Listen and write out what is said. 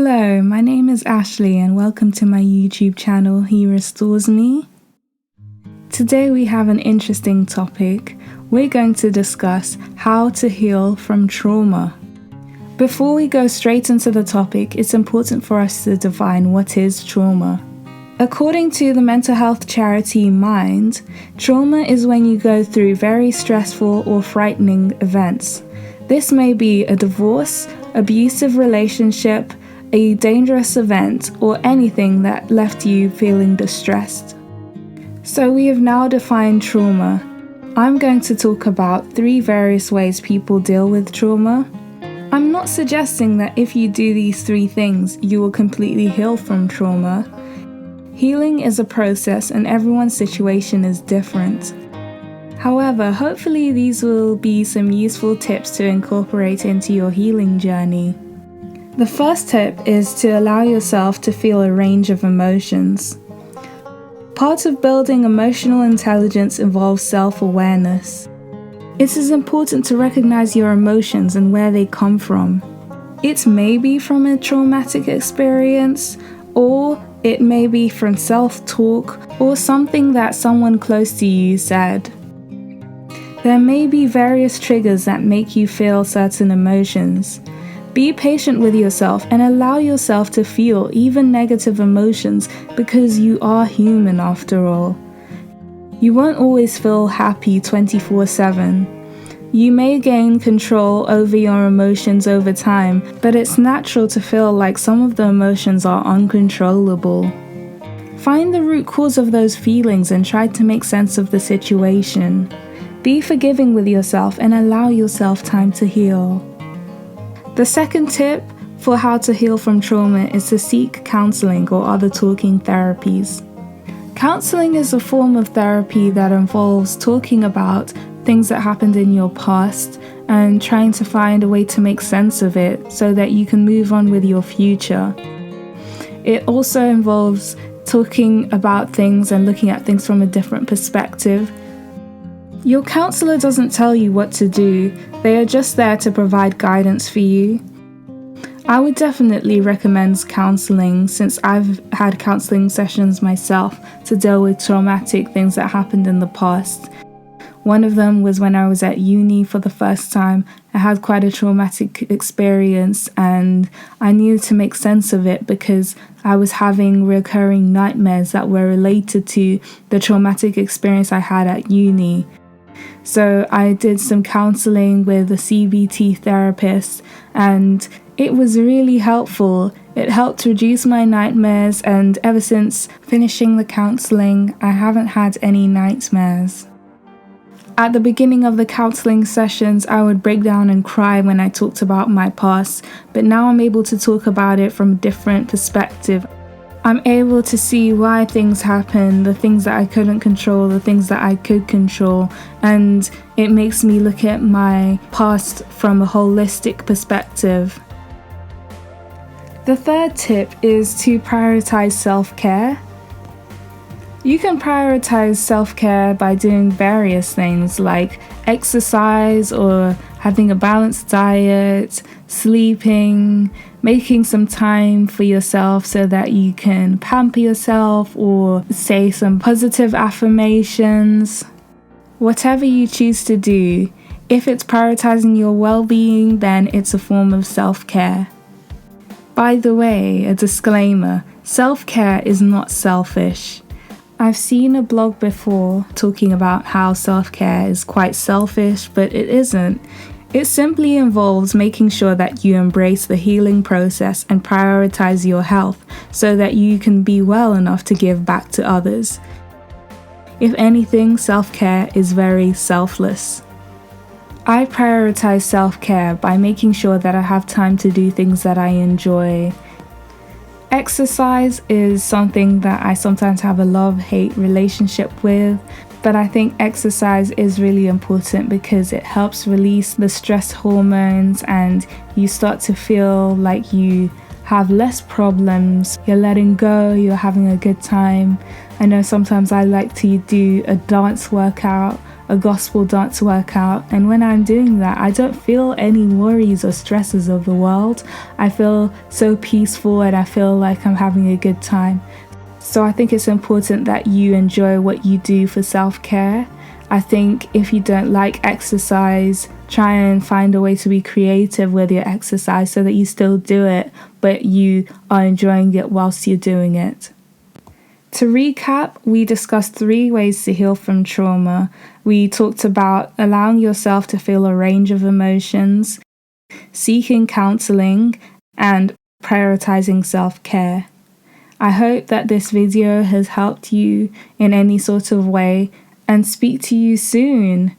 Hello, my name is Ashley and welcome to my YouTube channel, He Restores Me. Today we have an interesting topic. We're going to discuss how to heal from trauma. Before we go straight into the topic, it's important for us to define what is trauma. According to the mental health charity Mind, trauma is when you go through very stressful or frightening events. This may be a divorce, abusive relationship, a dangerous event, or anything that left you feeling distressed. So we have now defined trauma. I'm going to talk about 3 various ways people deal with trauma. I'm not suggesting that if you do these 3 things, you will completely heal from trauma. Healing is a process and everyone's situation is different. However, hopefully these will be some useful tips to incorporate into your healing journey. The first tip is to allow yourself to feel a range of emotions. Part of building emotional intelligence involves self-awareness. It is important to recognize your emotions and where they come from. It may be from a traumatic experience, or it may be from self-talk, or something that someone close to you said. There may be various triggers that make you feel certain emotions. Be patient with yourself and allow yourself to feel even negative emotions because you are human after all. You won't always feel happy 24/7. You may gain control over your emotions over time, but it's natural to feel like some of the emotions are uncontrollable. Find the root cause of those feelings and try to make sense of the situation. Be forgiving with yourself and allow yourself time to heal. The second tip for how to heal from trauma is to seek counselling or other talking therapies. Counselling is a form of therapy that involves talking about things that happened in your past and trying to find a way to make sense of it so that you can move on with your future. It also involves talking about things and looking at things from a different perspective. Your counsellor doesn't tell you what to do, they are just there to provide guidance for you. I would definitely recommend counselling since I've had counselling sessions myself to deal with traumatic things that happened in the past. One of them was when I was at uni for the first time. I had quite a traumatic experience and I needed to make sense of it because I was having recurring nightmares that were related to the traumatic experience I had at uni. So I did some counselling with a CBT therapist and it was really helpful. It helped reduce my nightmares and ever since finishing the counselling, I haven't had any nightmares. At the beginning of the counselling sessions, I would break down and cry when I talked about my past, but now I'm able to talk about it from a different perspective. I'm able to see why things happen, the things that I couldn't control, the things that I could control, and it makes me look at my past from a holistic perspective. The third tip is to prioritize self-care. You can prioritize self-care by doing various things like exercise or having a balanced diet, sleeping, making some time for yourself so that you can pamper yourself or say some positive affirmations. Whatever you choose to do, if it's prioritizing your well-being, then it's a form of self-care. By the way, a disclaimer, self-care is not selfish. I've seen a blog before talking about how self-care is quite selfish, but it isn't. It simply involves making sure that you embrace the healing process and prioritize your health so that you can be well enough to give back to others. If anything, self-care is very selfless. I prioritize self-care by making sure that I have time to do things that I enjoy. Exercise is something that I sometimes have a love-hate relationship with, but I think exercise is really important because it helps release the stress hormones and you start to feel like you have less problems, you're letting go, you're having a good time. I know sometimes I like to do a dance workout a gospel dance workout, and when I'm doing that, I don't feel any worries or stresses of the world. I feel so peaceful and I feel like I'm having a good time. So I think it's important that you enjoy what you do for self-care. I think if you don't like exercise, try and find a way to be creative with your exercise so that you still do it, but you are enjoying it whilst you're doing it. To recap, we discussed 3 ways to heal from trauma. We talked about allowing yourself to feel a range of emotions, seeking counselling, and prioritizing self-care. I hope that this video has helped you in any sort of way, and speak to you soon.